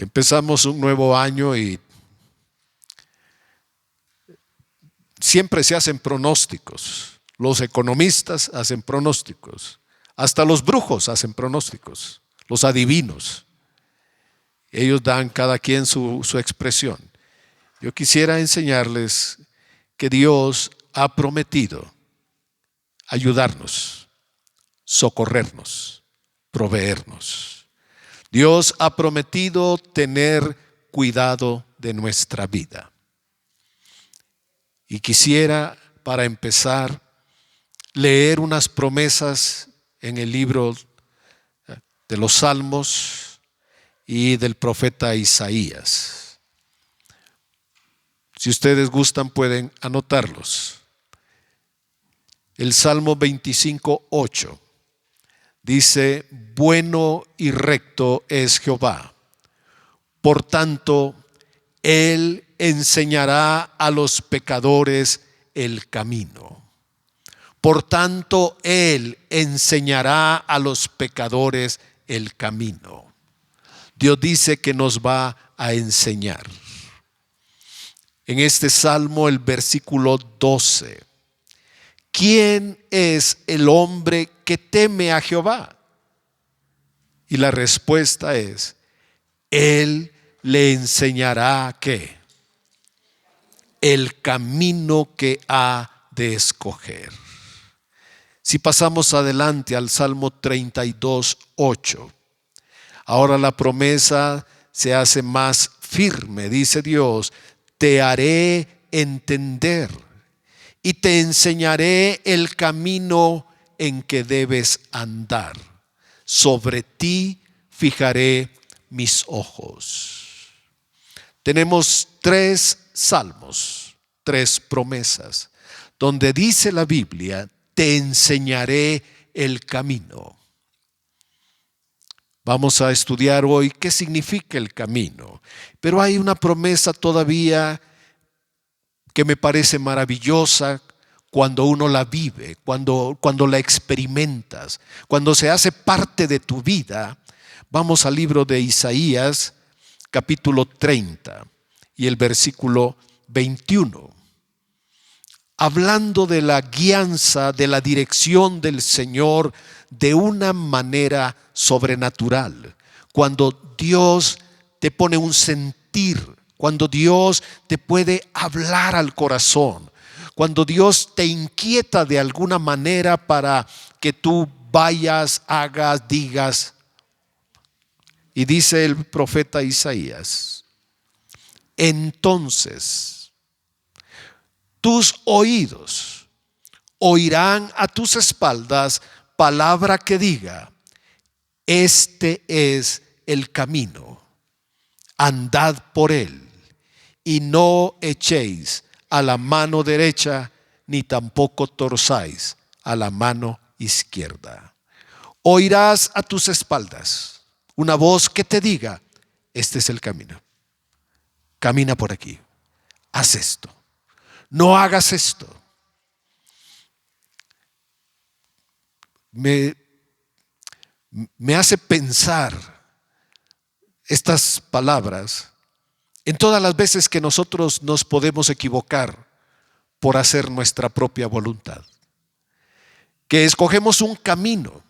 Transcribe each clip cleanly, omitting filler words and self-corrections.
Empezamos un nuevo año y siempre se hacen pronósticos. Los economistas hacen pronósticos. Hasta los brujos hacen pronósticos. Los adivinos. Ellos dan cada quien su expresión. Yo quisiera enseñarles que Dios ha prometido ayudarnos, socorrernos, proveernos. Dios ha prometido tener cuidado de nuestra vida. Y quisiera, para empezar, leer unas promesas en el libro de los Salmos y del profeta Isaías. Si ustedes gustan, pueden anotarlos. El Salmo 25:8 dice: bueno y recto es Jehová, por tanto, Él enseñará a los pecadores el camino. Por tanto, Él enseñará a los pecadores el camino. Dios dice que nos va a enseñar. En este salmo, el versículo 12. ¿Quién es el hombre que teme a Jehová? Y la respuesta es: Él le enseñará ¿qué? El camino que ha de escoger. Si pasamos adelante al Salmo 32:8, ahora la promesa se hace más firme. Dice Dios: te haré entender y te enseñaré el camino en que debes andar. Sobre ti fijaré mis ojos. Tenemos 3 salmos, 3 promesas, donde dice la Biblia: te enseñaré el camino. Vamos a estudiar hoy qué significa el camino. Pero hay una promesa todavía que me parece maravillosa cuando uno la vive, cuando la experimentas, cuando se hace parte de tu vida. Vamos al libro de Isaías, capítulo 30 y el versículo 21. Hablando de la guianza, de la dirección del Señor de una manera sobrenatural. Cuando Dios te pone un sentir, cuando Dios te puede hablar al corazón, cuando Dios te inquieta de alguna manera para que tú vayas, hagas, digas. Y dice el profeta Isaías: entonces tus oídos oirán a tus espaldas palabra que diga: este es el camino, andad por él, y no echéis a la mano derecha, ni tampoco torzáis a la mano izquierda. Oirás a tus espaldas una voz que te diga: este es el camino, camina por aquí, haz esto, no hagas esto. Me hace pensar estas palabras en todas las veces que nosotros nos podemos equivocar por hacer nuestra propia voluntad, que escogemos un camino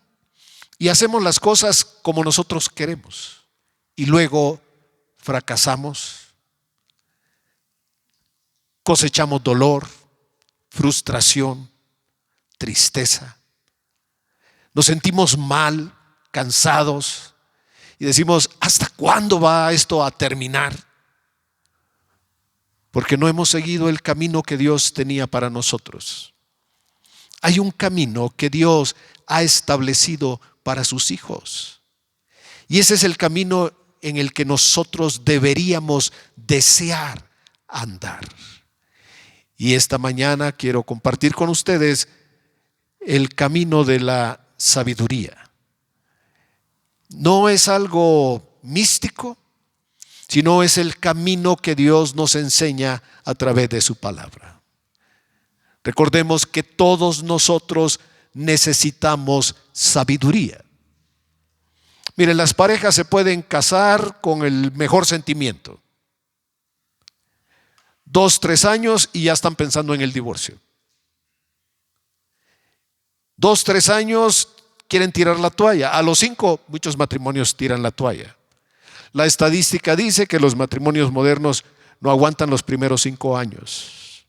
y hacemos las cosas como nosotros queremos y luego fracasamos, cosechamos dolor, frustración, tristeza. Nos sentimos mal, cansados y decimos: ¿hasta cuándo va esto a terminar? Porque no hemos seguido el camino que Dios tenía para nosotros. Hay un camino que Dios ha establecido para sus hijos. Y ese es el camino en el que nosotros deberíamos desear andar. Y esta mañana quiero compartir con ustedes el camino de la sabiduría. No es algo místico, sino es el camino que Dios nos enseña a través de su palabra. Recordemos que todos nosotros necesitamos sabiduría. Miren, las parejas se pueden casar con el mejor sentimiento. 2, 3 años y ya están pensando en el divorcio. 2, 3 años quieren tirar la toalla. A los 5 muchos matrimonios tiran la toalla. La estadística dice que los matrimonios modernos no aguantan los primeros 5 años.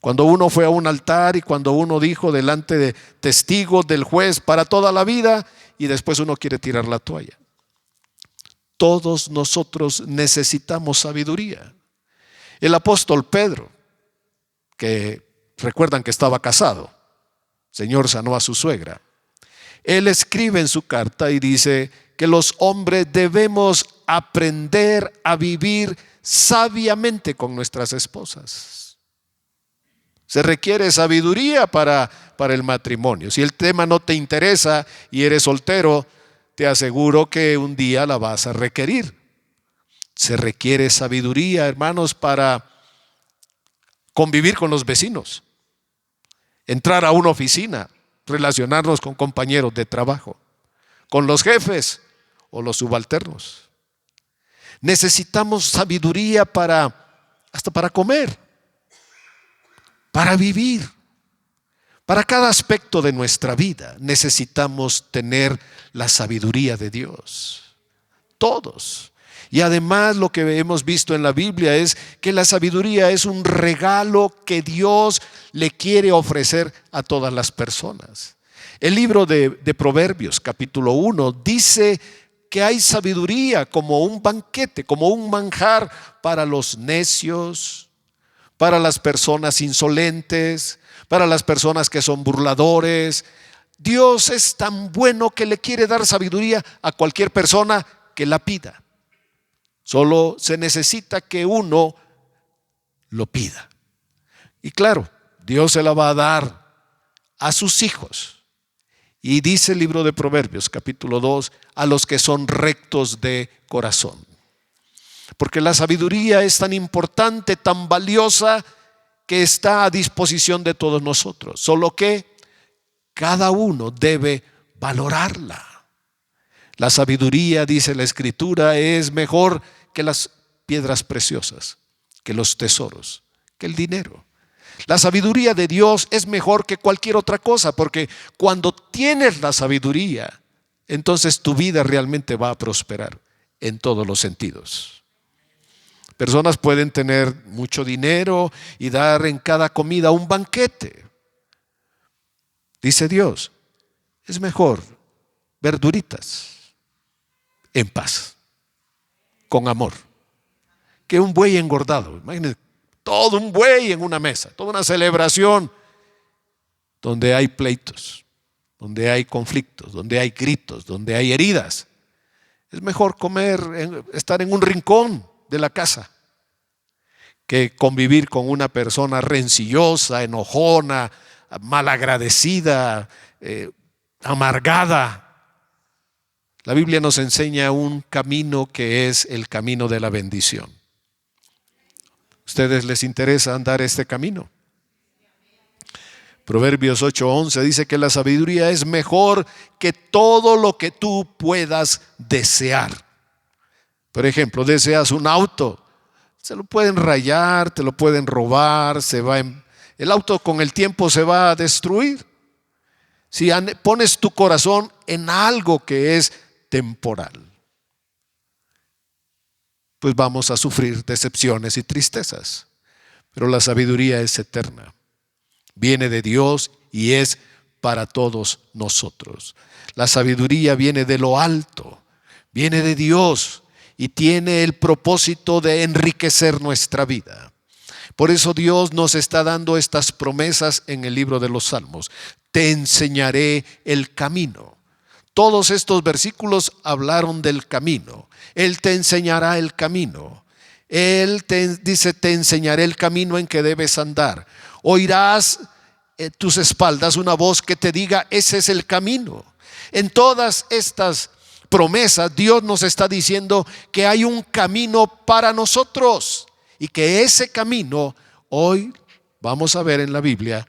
Cuando uno fue a un altar y cuando uno dijo delante de testigos del juez para toda la vida y después uno quiere tirar la toalla. Todos nosotros necesitamos sabiduría. El apóstol Pedro, que recuerdan que estaba casado, el Señor sanó a su suegra. Él escribe en su carta y dice que los hombres debemos aprender a vivir sabiamente con nuestras esposas. Se requiere sabiduría para el matrimonio. Si el tema no te interesa y eres soltero, te aseguro que un día la vas a requerir. Se requiere sabiduría, hermanos, para convivir con los vecinos, entrar a una oficina, relacionarnos con compañeros de trabajo, con los jefes o los subalternos. Necesitamos sabiduría hasta para comer, para vivir. Para cada aspecto de nuestra vida necesitamos tener la sabiduría de Dios. Todos. Y además lo que hemos visto en la Biblia es que la sabiduría es un regalo que Dios le quiere ofrecer a todas las personas. El libro de Proverbios, capítulo 1, dice que hay sabiduría como un banquete, como un manjar para los necios, para las personas insolentes, para las personas que son burladores. Dios es tan bueno que le quiere dar sabiduría a cualquier persona que la pida. Solo se necesita que uno lo pida. Y claro, Dios se la va a dar a sus hijos. Y dice el libro de Proverbios, capítulo 2, a los que son rectos de corazón. Porque la sabiduría es tan importante, tan valiosa, que está a disposición de todos nosotros. Solo que cada uno debe valorarla. La sabiduría, dice la Escritura, es mejor que las piedras preciosas, que los tesoros, que el dinero. La sabiduría de Dios es mejor que cualquier otra cosa, porque cuando tienes la sabiduría, entonces tu vida realmente va a prosperar en todos los sentidos. Personas pueden tener mucho dinero y dar en cada comida un banquete. Dice Dios, es mejor verduritas en paz, con amor, que un buey engordado. Imagínense, todo un buey en una mesa, toda una celebración donde hay pleitos, donde hay conflictos, donde hay gritos, donde hay heridas. Es mejor estar en un rincón de la casa que convivir con una persona rencillosa, enojona, malagradecida, amargada. La Biblia nos enseña un camino que es el camino de la bendición. ¿Ustedes les interesa andar este camino? Proverbios 8:11 dice que la sabiduría es mejor que todo lo que tú puedas desear. Por ejemplo, deseas un auto, se lo pueden rayar, te lo pueden robar, el auto con el tiempo se va a destruir. Si pones tu corazón en algo que es temporal, pues vamos a sufrir decepciones y tristezas. Pero la sabiduría es eterna, viene de Dios y es para todos nosotros. La sabiduría viene de lo alto, viene de Dios y tiene el propósito de enriquecer nuestra vida. Por eso Dios nos está dando estas promesas en el libro de los Salmos. Te enseñaré el camino. Todos estos versículos hablaron del camino. Él te enseñará el camino. Él te dice, te enseñaré el camino en que debes andar. Oirás en tus espaldas una voz que te diga, ese es el camino. En todas estas promesas, Dios nos está diciendo que hay un camino para nosotros y que ese camino hoy vamos a ver en la Biblia.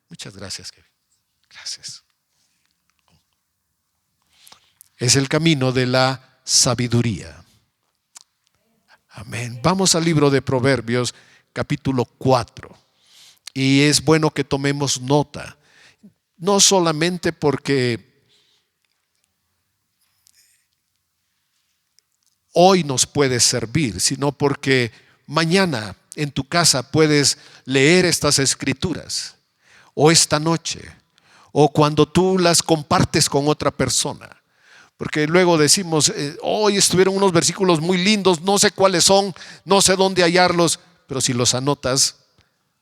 Muchas gracias, Kevin. Gracias. Es el camino de la sabiduría. Amén. Vamos al libro de Proverbios, capítulo 4. Y es bueno que tomemos nota, no solamente porque hoy nos puede servir, sino porque mañana en tu casa puedes leer estas escrituras, o esta noche, o cuando tú las compartes con otra persona. Porque luego decimos, hoy estuvieron unos versículos muy lindos, no sé cuáles son, no sé dónde hallarlos, pero si los anotas,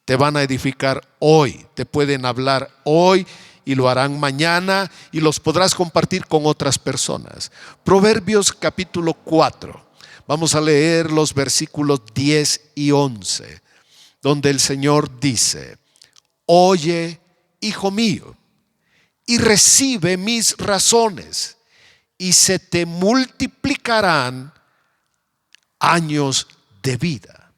te van a edificar hoy, te pueden hablar hoy y lo harán mañana y los podrás compartir con otras personas. Proverbios capítulo 4. Vamos a leer los versículos 10 y 11, donde el Señor dice: oye, hijo mío, y recibe mis razones, y se te multiplicarán años de vida.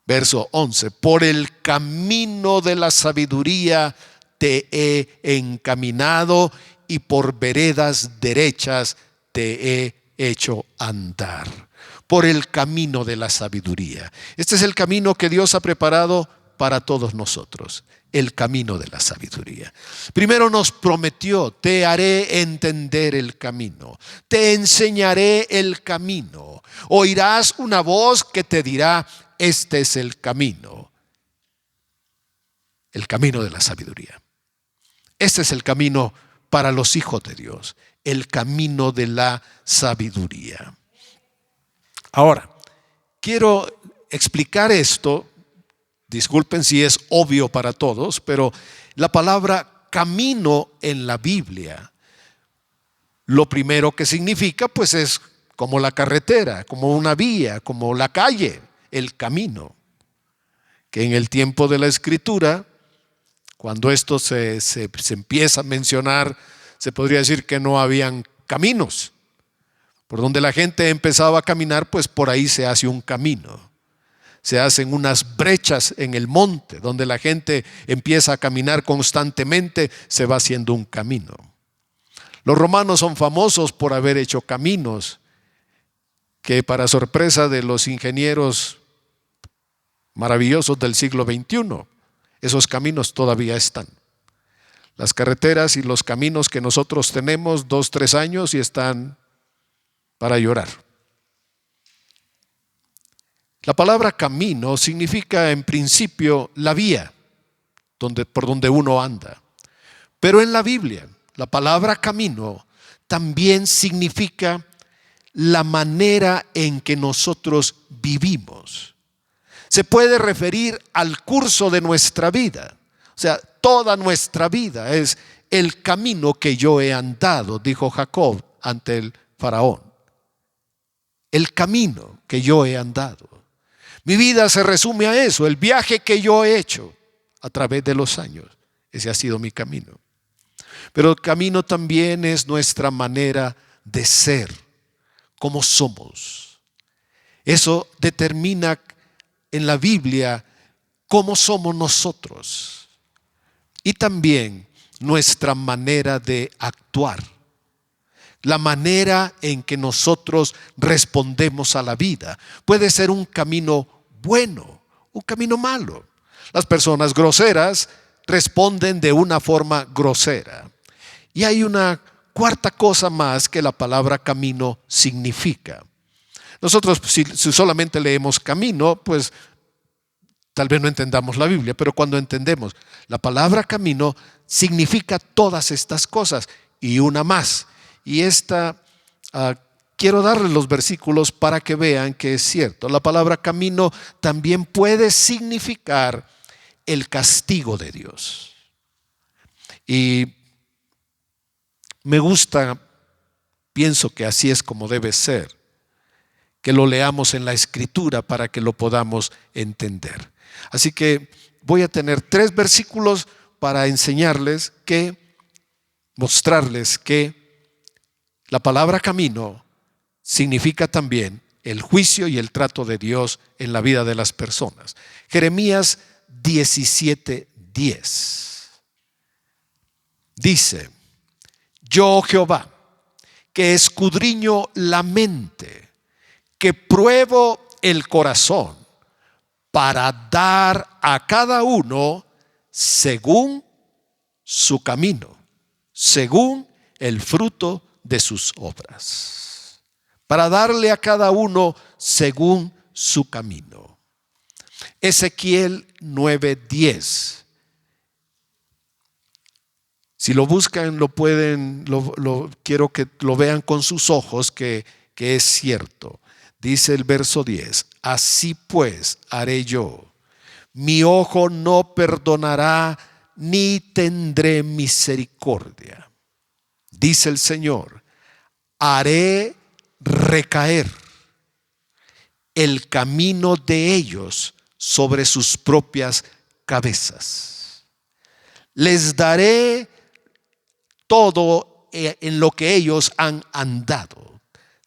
Verso 11: por el camino de la sabiduría te he encaminado, y por veredas derechas te he hecho andar. Por el camino de la sabiduría. Este es el camino que Dios ha preparado para todos nosotros. El camino de la sabiduría. Primero nos prometió: te haré entender el camino, te enseñaré el camino. Oirás una voz que te dirá: este es el camino de la sabiduría. Este es el camino para los hijos de Dios, el camino de la sabiduría. Ahora, quiero explicar esto. Disculpen si es obvio para todos, pero la palabra camino en la Biblia, lo primero que significa pues es como la carretera, como una vía, como la calle, el camino. Que en el tiempo de la Escritura, cuando esto se empieza a mencionar, se podría decir que no habían caminos. Por donde la gente empezaba a caminar, pues por ahí se hace un camino. Se hacen unas brechas en el monte, donde la gente empieza a caminar constantemente, se va haciendo un camino. Los romanos son famosos por haber hecho caminos que, para sorpresa de los ingenieros maravillosos del siglo XXI, esos caminos todavía están. Las carreteras y los caminos que nosotros tenemos 2, 3 años y están para llorar. La palabra camino significa en principio la vía por donde uno anda. Pero en la Biblia, la palabra camino también significa la manera en que nosotros vivimos. Se puede referir al curso de nuestra vida. O sea, toda nuestra vida es el camino que yo he andado, dijo Jacob ante el faraón. El camino que yo he andado. Mi vida se resume a eso, el viaje que yo he hecho a través de los años. Ese ha sido mi camino. Pero el camino también es nuestra manera de ser, como somos. Eso determina en la Biblia cómo somos nosotros. Y también nuestra manera de actuar. La manera en que nosotros respondemos a la vida. Puede ser un camino bueno, un camino malo. Las personas groseras responden de una forma grosera. Y hay una cuarta cosa más que la palabra camino significa. Nosotros, si solamente leemos camino, pues tal vez no entendamos la Biblia, pero cuando entendemos la palabra camino, significa todas estas cosas y una más. Y quiero darles los versículos para que vean que es cierto. La palabra camino también puede significar el castigo de Dios. Y me gusta, pienso que así es como debe ser, que lo leamos en la Escritura para que lo podamos entender. Así que voy a tener 3 versículos para enseñarles mostrarles que la palabra camino significa también el juicio y el trato de Dios en la vida de las personas. Jeremías 17:10 dice: yo, Jehová, que escudriño la mente, que pruebo el corazón, para dar a cada uno según su camino, según el fruto de sus obras. Para darle a cada uno según su camino. Ezequiel 9:10. Si lo buscan, lo pueden, quiero que lo vean con sus ojos, que es cierto. Dice el verso 10: así pues haré yo. Mi ojo no perdonará, ni tendré misericordia. Dice el Señor: haré recaer el camino de ellos sobre sus propias cabezas. Les daré todo en lo que ellos han andado.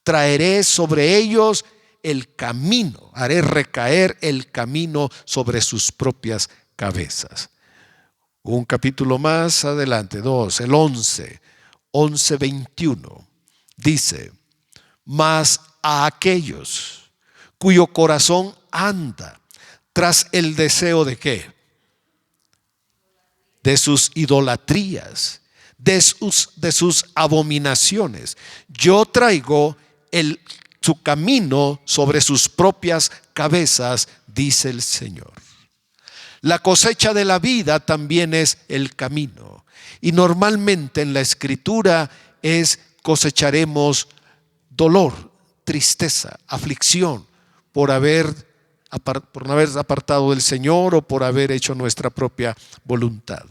Traeré sobre ellos el camino, haré recaer el camino sobre sus propias cabezas. Un capítulo más adelante, el 11:21, dice: mas a aquellos cuyo corazón anda tras el deseo ¿de qué? De sus idolatrías, de sus abominaciones, yo traigo su camino sobre sus propias cabezas, dice el Señor. La cosecha de la vida también es el camino. Y normalmente en la Escritura cosecharemos dolor, tristeza, aflicción por no haber apartado del Señor o por haber hecho nuestra propia voluntad.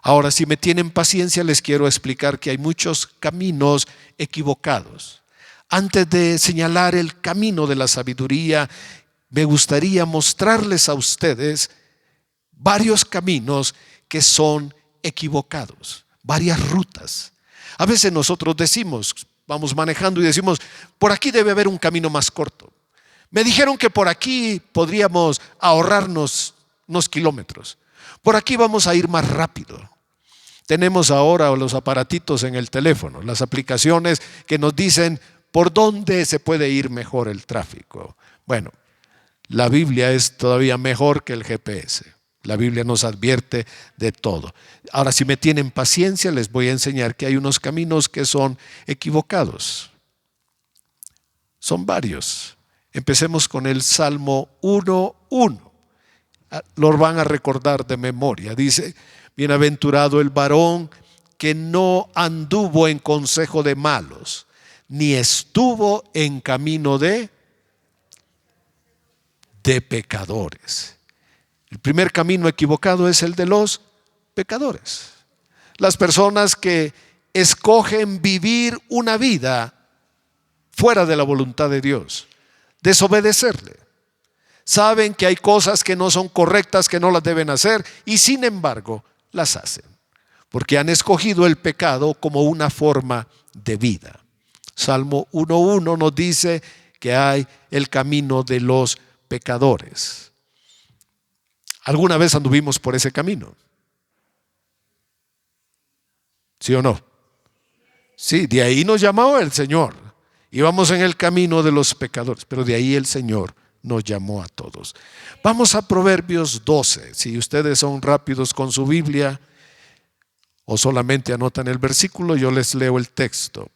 Ahora, si me tienen paciencia, les quiero explicar que hay muchos caminos equivocados. Antes de señalar el camino de la sabiduría, me gustaría mostrarles a ustedes varios caminos que son equivocados, varias rutas. A veces nosotros decimos, vamos manejando y decimos: por aquí debe haber un camino más corto. Me dijeron que por aquí podríamos ahorrarnos unos kilómetros. Por aquí vamos a ir más rápido. Tenemos ahora los aparatitos en el teléfono, las aplicaciones que nos dicen por dónde se puede ir mejor el tráfico. Bueno, la Biblia es todavía mejor que el GPS. La Biblia nos advierte de todo. Ahora, si me tienen paciencia, les voy a enseñar que hay unos caminos que son equivocados. Son varios. Empecemos con el Salmo 1:1. Lo van a recordar de memoria. Dice: bienaventurado el varón que no anduvo en consejo de malos, ni estuvo en camino de pecadores. El primer camino equivocado es el de los pecadores. Las personas que escogen vivir una vida fuera de la voluntad de Dios, desobedecerle. Saben que hay cosas que no son correctas, que no las deben hacer, y sin embargo las hacen, porque han escogido el pecado como una forma de vida. Salmo 1:1 nos dice que hay el camino de los pecadores. ¿Alguna vez anduvimos por ese camino? ¿Sí o no? Sí, de ahí nos llamó el Señor. Íbamos en el camino de los pecadores, pero de ahí el Señor nos llamó a todos. Vamos a Proverbios 12. Si ustedes son rápidos con su Biblia o solamente anotan el versículo, yo les leo el texto.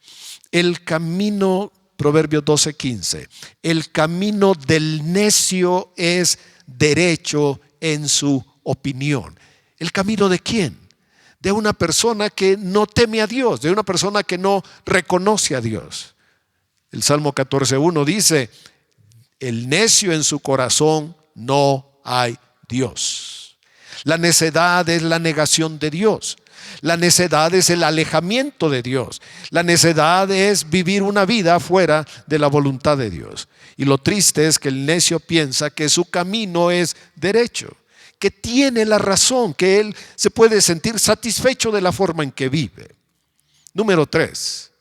El camino, Proverbios 12:15. El camino del necio es derecho en su opinión. ¿El camino de quién? De una persona que no teme a Dios, de una persona que no reconoce a Dios. El Salmo 14:1 dice: el necio en su corazón no hay Dios. La necedad es la negación de Dios. La necedad es el alejamiento de Dios. La necedad es vivir una vida fuera de la voluntad de Dios. Y lo triste es que el necio piensa que su camino es derecho, que tiene la razón, que él se puede sentir satisfecho de la forma en que vive. Número 3,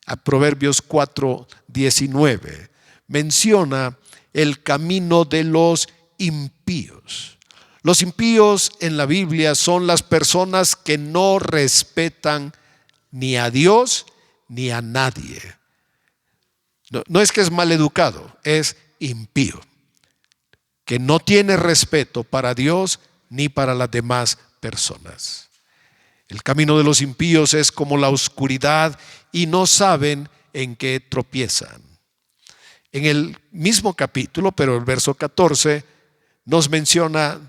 a Proverbios 4:19 menciona el camino de los impíos. Los impíos en la Biblia son las personas que no respetan ni a Dios ni a nadie. No es que es maleducado, es impío, que no tiene respeto para Dios ni para las demás personas. El camino de los impíos es como la oscuridad y no saben en qué tropiezan. En el mismo capítulo, pero el verso 14, nos menciona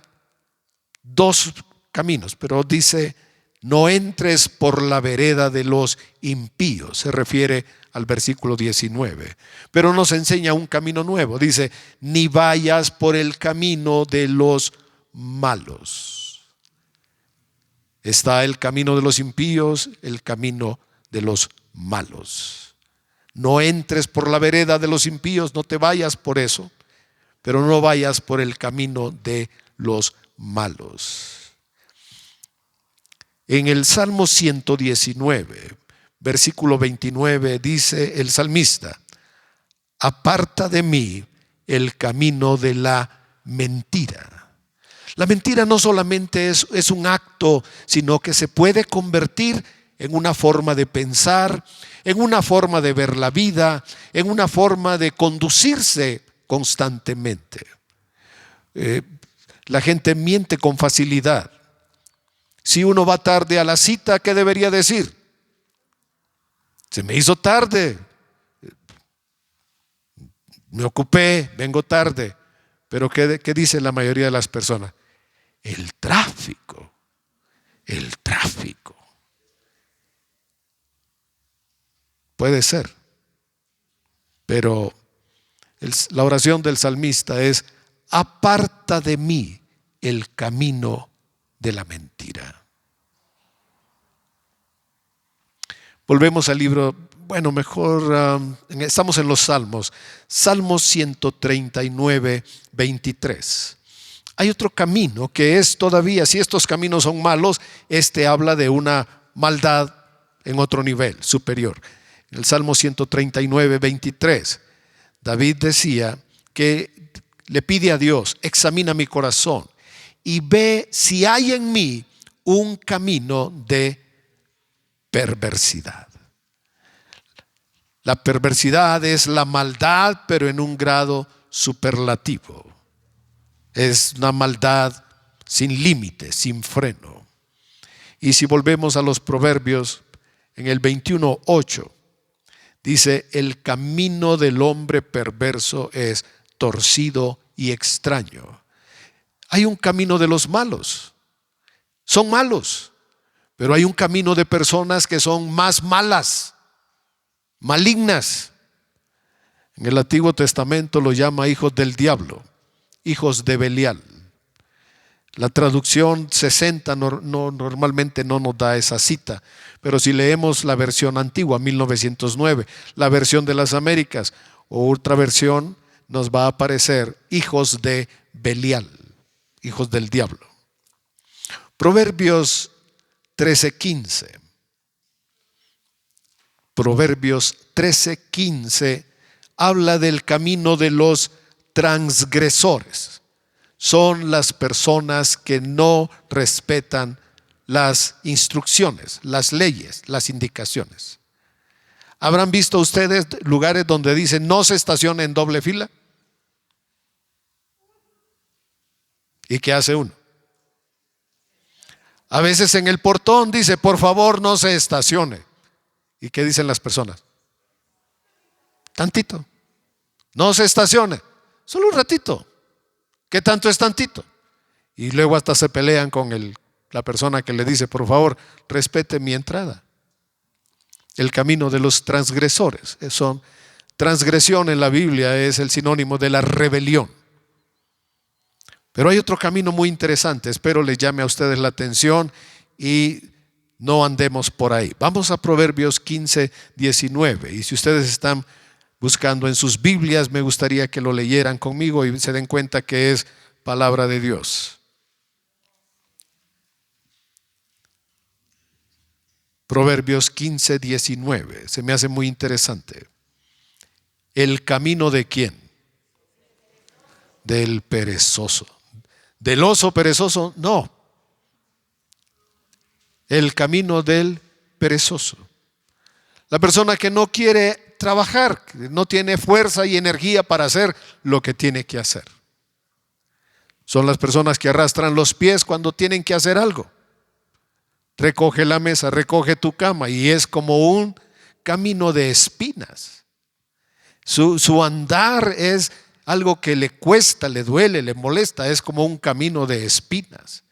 dos caminos, pero dice: no entres por la vereda de los impíos. Se refiere al versículo 19. Pero nos enseña un camino nuevo. Dice: ni vayas por el camino de los malos. Está el camino de los impíos, el camino de los malos. No entres por la vereda de los impíos, no te vayas por eso, pero no vayas por el camino de los malos. En el Salmo 119, versículo 29, dice el salmista: aparta de mí el camino de la mentira. La mentira no solamente es un acto, sino que se puede convertir en una forma de pensar, en una forma de ver la vida, en una forma de conducirse constantemente. La gente miente con facilidad. Si uno va tarde a la cita, ¿qué debería decir? Se me hizo tarde, me ocupé, vengo tarde. Pero ¿qué dice la mayoría de las personas? El tráfico. Puede ser, pero la oración del salmista es: aparta de mí el camino de la mentira. Volvemos al libro, estamos en los Salmos. Salmos 139, 23. Hay otro camino que es todavía, si estos caminos son malos, este habla de una maldad en otro nivel superior. En el Salmo 139, 23, David decía que le pide a Dios: examina mi corazón y ve si hay en mí un camino de perversidad. La perversidad es la maldad, pero en un grado superlativo. Es una maldad sin límite, sin freno. Y si volvemos a los Proverbios, en el 21:8, dice: el camino del hombre perverso es torcido y extraño. Hay un camino de los malos. Son malos, pero hay un camino de personas que son más malas, malignas. En el Antiguo Testamento lo llama hijos del diablo, hijos de Belial. La traducción 60 normalmente no nos da esa cita, pero si leemos la versión antigua, 1909, la versión de las Américas o otra versión, nos va a aparecer hijos de Belial, hijos del diablo. Proverbios 13:15. Proverbios 13:15 habla del camino de los transgresores. Son las personas que no respetan las instrucciones, las leyes, las indicaciones. ¿Habrán visto ustedes lugares donde dicen no se estacione en doble fila? ¿Y qué hace uno? A veces en el portón dice: por favor no se estacione. ¿Y qué dicen las personas? Tantito. No se estacione. Solo un ratito. ¿Qué tanto es tantito? Y luego hasta se pelean con la persona que le dice: por favor, respete mi entrada. El camino de los transgresores. Transgresión en la Biblia es el sinónimo de la rebelión. Pero hay otro camino muy interesante. Espero les llame a ustedes la atención y no andemos por ahí. Vamos a Proverbios 15, 19. Y si ustedes están buscando en sus Biblias, me gustaría que lo leyeran conmigo y se den cuenta que es palabra de Dios. Proverbios 15, 19. Se me hace muy interesante. ¿El camino de quién? Del perezoso. ¿Del oso perezoso? No. El camino del perezoso. La persona que no quiere trabajar, que no tiene fuerza y energía para hacer lo que tiene que hacer. Son las personas que arrastran los pies cuando tienen que hacer algo. Recoge la mesa, recoge tu cama, y es como un camino de espinas. Su andar es algo que le cuesta, le duele, le molesta, es como un camino de espinas.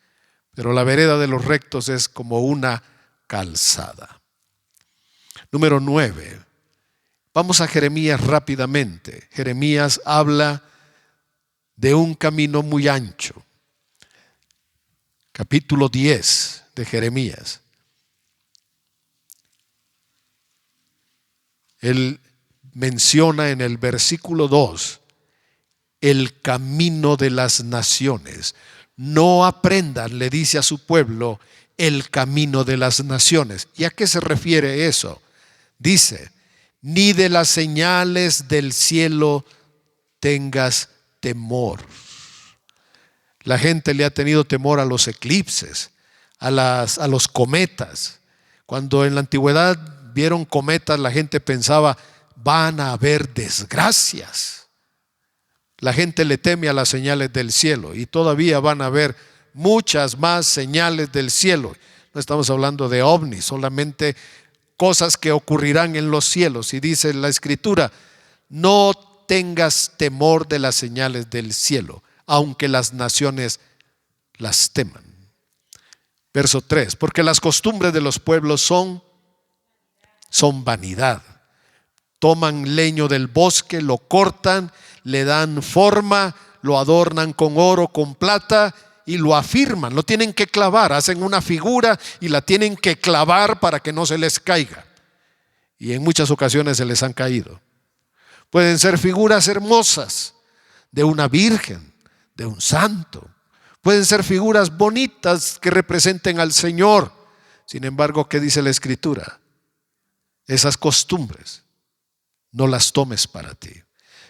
Pero la vereda de los rectos es como una calzada. Número 9. Vamos a Jeremías rápidamente. Jeremías habla de un camino muy ancho. Capítulo 10 de Jeremías. Él menciona en el versículo 2 el camino de las naciones. No aprendan, le dice a su pueblo, el camino de las naciones. ¿Y a qué se refiere eso? Dice, ni de las señales del cielo tengas temor. La gente le ha tenido temor a los eclipses, a los cometas. Cuando en la antigüedad vieron cometas, la gente pensaba, van a haber desgracias. La gente le teme a las señales del cielo, y todavía van a haber muchas más señales del cielo. No estamos hablando de ovnis, solamente cosas que ocurrirán en los cielos. Y dice la Escritura, no tengas temor de las señales del cielo, aunque las naciones las teman. Verso 3, porque las costumbres de los pueblos son vanidad. Toman leño del bosque, lo cortan, le dan forma, lo adornan con oro, con plata y lo afirman. Lo tienen que clavar, hacen una figura y la tienen que clavar para que no se les caiga. Y en muchas ocasiones se les han caído. Pueden ser figuras hermosas de una virgen, de un santo. Pueden ser figuras bonitas que representen al Señor. Sin embargo, ¿qué dice la Escritura? Esas costumbres no las tomes para ti.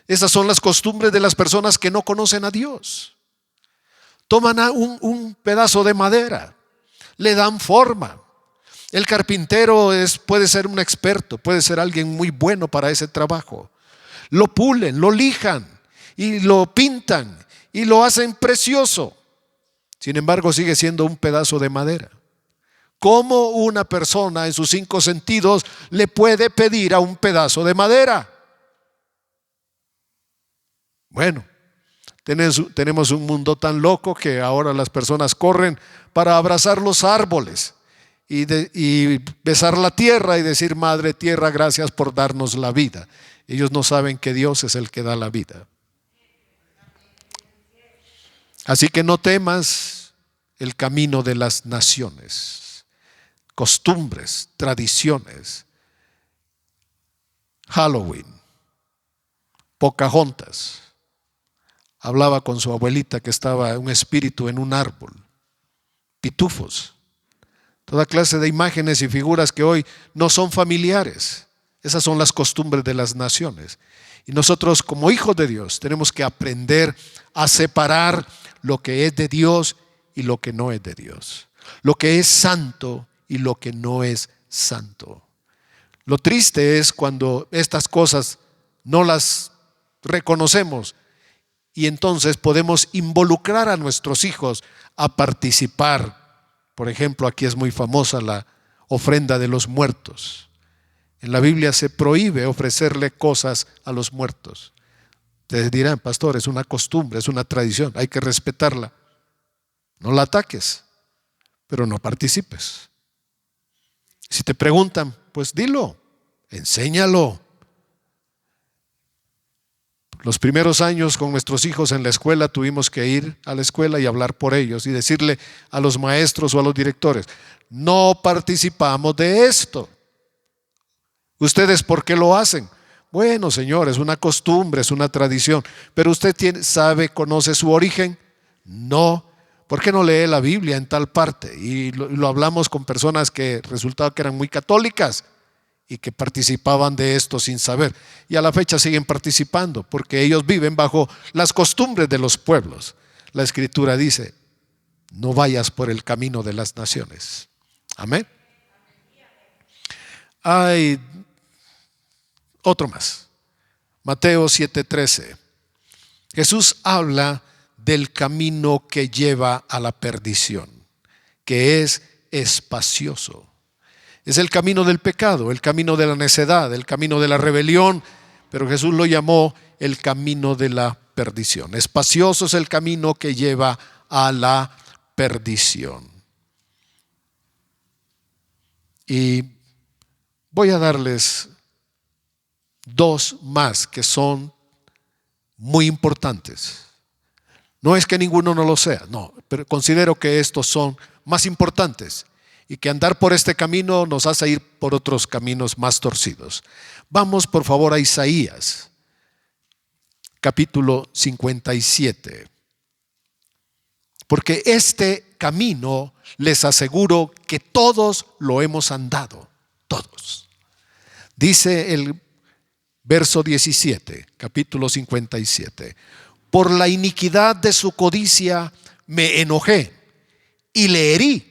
Esas son las costumbres de las personas que no conocen a Dios. Toman un pedazo de madera, le dan forma. El carpintero puede ser un experto, puede ser alguien muy bueno para ese trabajo. Lo pulen, lo lijan y lo pintan y lo hacen precioso. Sin embargo, sigue siendo un pedazo de madera. ¿Cómo una persona en sus 5 sentidos le puede pedir a un pedazo de madera? Bueno, tenemos un mundo tan loco que ahora las personas corren para abrazar los árboles y besar la tierra y decir, Madre Tierra, gracias por darnos la vida. Ellos no saben que Dios es el que da la vida. Así que no temas el camino de las naciones, costumbres, tradiciones. Halloween, Pocahontas hablaba con su abuelita que estaba un espíritu en un árbol, pitufos, toda clase de imágenes y figuras que hoy no son familiares. Esas son las costumbres de las naciones. Y nosotros como hijos de Dios tenemos que aprender a separar lo que es de Dios y lo que no es de Dios. Lo que es santo y lo que no es santo. Lo triste es cuando estas cosas no las reconocemos y entonces podemos involucrar a nuestros hijos a participar. Por ejemplo, aquí es muy famosa la ofrenda de los muertos. En la Biblia se prohíbe ofrecerle cosas a los muertos. Ustedes dirán, pastor, es una costumbre, es una tradición, hay que respetarla. No la ataques, pero no participes. Si te preguntan, pues dilo, enséñalo. Los primeros años con nuestros hijos en la escuela tuvimos que ir a la escuela y hablar por ellos y decirle a los maestros o a los directores, no participamos de esto. ¿Ustedes por qué lo hacen? Bueno, señor, es una costumbre, es una tradición, pero usted sabe, conoce su origen. No. ¿Por qué no lee la Biblia en tal parte? Y lo hablamos con personas que resultaba que eran muy católicas y que participaban de esto sin saber. Y a la fecha siguen participando porque ellos viven bajo las costumbres de los pueblos. La Escritura dice, no vayas por el camino de las naciones. Amén. Hay Otro más. Mateo 7:13. Jesús habla del camino que lleva a la perdición, que es espacioso. Es el camino del pecado, el camino de la necedad, el camino de la rebelión, pero Jesús lo llamó el camino de la perdición. Espacioso es el camino que lleva a la perdición. Y voy a darles dos más que son muy importantes. No es que ninguno no lo sea, no, pero considero que estos son más importantes y que andar por este camino nos hace ir por otros caminos más torcidos. Vamos por favor a Isaías, capítulo 57. Porque este camino, les aseguro que todos lo hemos andado, todos. Dice el verso 17, capítulo 57. Por la iniquidad de su codicia me enojé y le herí.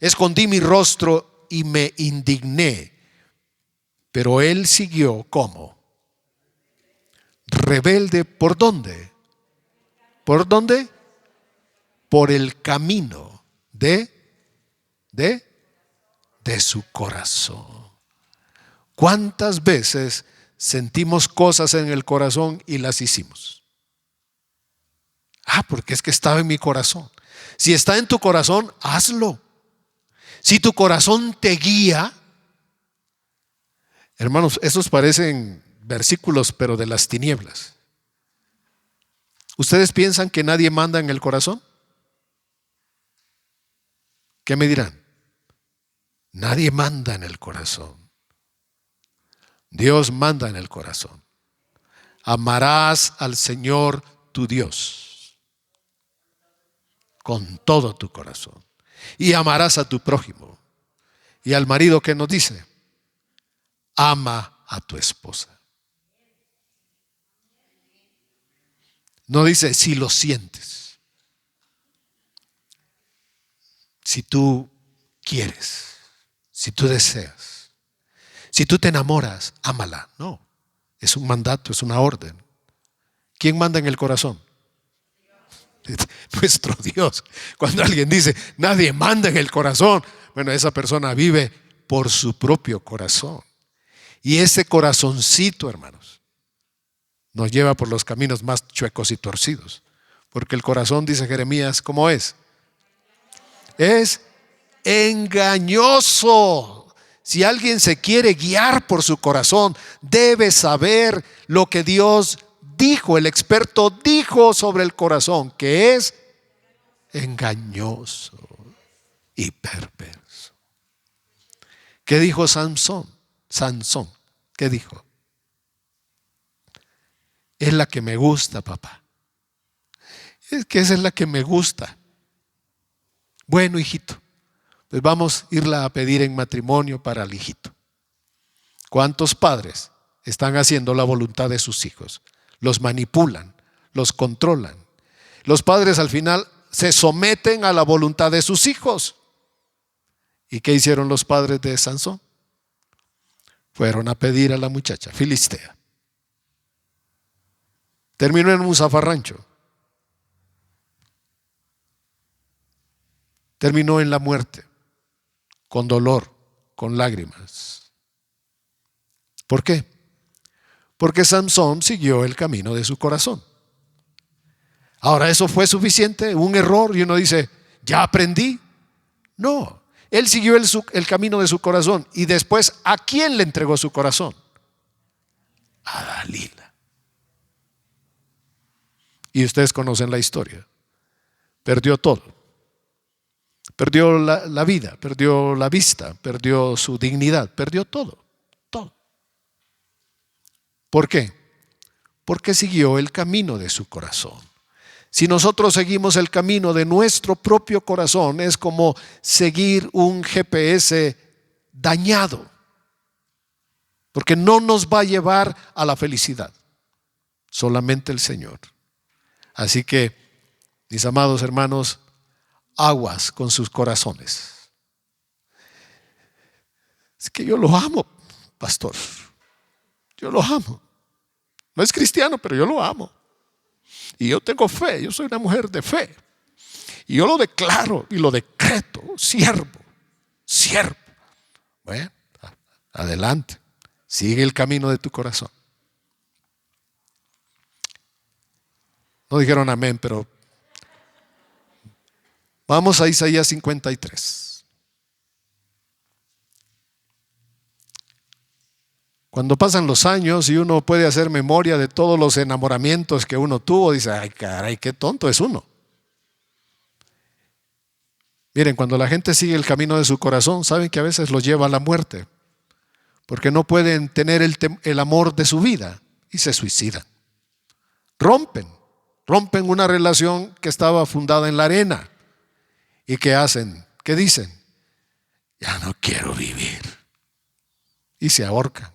Escondí mi rostro y me indigné. Pero él siguió, ¿cómo? Rebelde, ¿por dónde? ¿Por dónde? Por el camino de su corazón. ¿Cuántas veces sentimos cosas en el corazón y las hicimos? Porque es que estaba en mi corazón. Si está en tu corazón, hazlo. Si tu corazón te guía, hermanos, esos parecen versículos, pero de las tinieblas. ¿Ustedes piensan que nadie manda en el corazón? ¿Qué me dirán? Nadie manda en el corazón. Dios manda en el corazón. Amarás al Señor tu Dios con todo tu corazón y amarás a tu prójimo. Y al marido, ¿qué nos dice? Ama a tu esposa. No dice si lo sientes, si tú quieres, si tú deseas, si tú te enamoras, ámala. No, es un mandato, es una orden. ¿Quién manda en el corazón? Nuestro Dios. Cuando alguien dice nadie manda en el corazón, bueno, esa persona vive por su propio corazón. Y ese corazoncito, hermanos, nos lleva por los caminos más chuecos y torcidos. Porque el corazón, dice Jeremías, ¿cómo es? Es engañoso. Si alguien se quiere guiar por su corazón, debe saber lo que Dios dijo, el experto dijo sobre el corazón, que es engañoso y perverso. ¿Qué dijo Sansón? ¿Qué dijo? Es la que me gusta, papá. Es que esa es la que me gusta. Bueno, hijito, pues vamos a irla a pedir en matrimonio para el hijito. ¿Cuántos padres están haciendo la voluntad de sus hijos? Los manipulan, los controlan. Los padres al final se someten a la voluntad de sus hijos. ¿Y qué hicieron los padres de Sansón? Fueron a pedir a la muchacha filistea. Terminó en un zafarrancho. Terminó en la muerte, con dolor, con lágrimas. ¿Por qué? Porque Sansón siguió el camino de su corazón. Ahora, ¿eso fue suficiente? ¿Un error? Y uno dice, ¿ya aprendí? No, él siguió el camino de su corazón. Y después, ¿a quién le entregó su corazón? A Dalila. Y ustedes conocen la historia. Perdió todo. Perdió la vida, perdió la vista, perdió su dignidad, perdió todo, todo. ¿Por qué? Porque siguió el camino de su corazón. Si nosotros seguimos el camino de nuestro propio corazón, es como seguir un GPS dañado, porque no nos va a llevar a la felicidad, solamente el Señor. Así que, mis amados hermanos, aguas con sus corazones. Es que yo lo amo, pastor. Yo lo amo. No es cristiano, pero yo lo amo. Y yo tengo fe, yo soy una mujer de fe. Y yo lo declaro y lo decreto, siervo. Bueno, adelante, sigue el camino de tu corazón. No dijeron amén, pero vamos a Isaías 53. Cuando pasan los años y uno puede hacer memoria de todos los enamoramientos que uno tuvo, dice, ay caray, qué tonto es uno. Miren, cuando la gente sigue el camino de su corazón, saben que a veces los lleva a la muerte, porque no pueden tener el amor de su vida y se suicidan. Rompen una relación que estaba fundada en la arena. ¿Y qué hacen? ¿Qué dicen? Ya no quiero vivir. Y se ahorcan.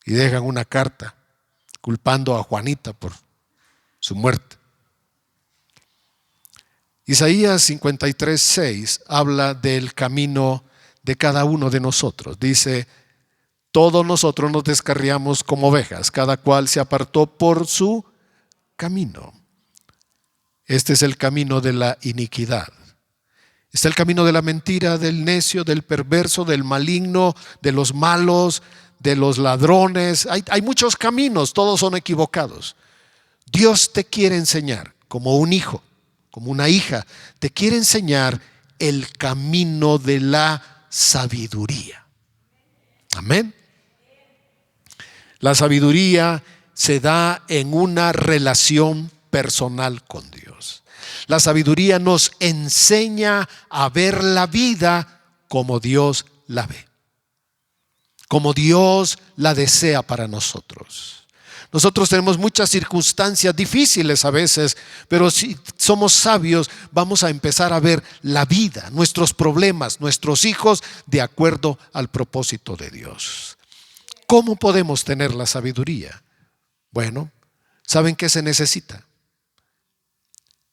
Y dejan una carta culpando a Juanita por su muerte. Isaías 53:6 habla del camino de cada uno de nosotros. Dice, todos nosotros nos descarriamos como ovejas, cada cual se apartó por su camino. Este es el camino de la iniquidad. Está el camino de la mentira, del necio, del perverso, del maligno, de los malos, de los ladrones. Hay muchos caminos, todos son equivocados. Dios te quiere enseñar, como un hijo, como una hija, te quiere enseñar el camino de la sabiduría. Amén. La sabiduría se da en una relación personal con Dios. La sabiduría nos enseña a ver la vida como Dios la ve, como Dios la desea para nosotros. Nosotros tenemos muchas circunstancias difíciles a veces, pero si somos sabios vamos a empezar a ver la vida, nuestros problemas, nuestros hijos de acuerdo al propósito de Dios. ¿Cómo podemos tener la sabiduría? Bueno, ¿saben qué se necesita?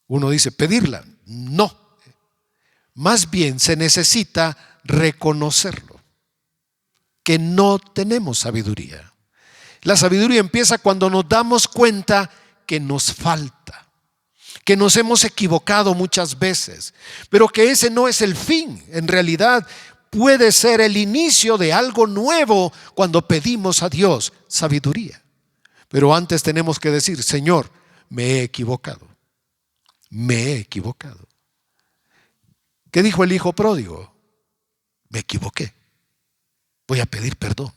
Uno dice pedirla. No, más bien se necesita reconocerlo, que no tenemos sabiduría. La sabiduría empieza cuando nos damos cuenta que nos falta, que nos hemos equivocado muchas veces, pero que ese no es el fin. En realidad puede ser el inicio de algo nuevo cuando pedimos a Dios sabiduría. Pero antes tenemos que decir, Señor, me he equivocado. Me he equivocado. ¿Qué dijo el hijo pródigo? Me equivoqué. Voy a pedir perdón.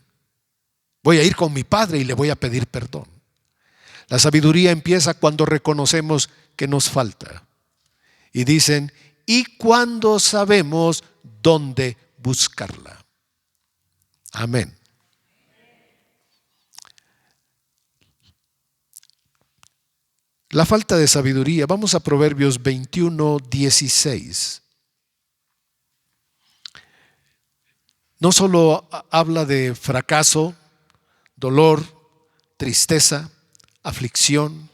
Voy a ir con mi padre y le voy a pedir perdón. La sabiduría empieza cuando reconocemos que nos falta. Y dicen, y cuando sabemos dónde buscarla. Amén. La falta de sabiduría. Vamos a Proverbios 21:16. No solo habla de fracaso, dolor, tristeza, aflicción.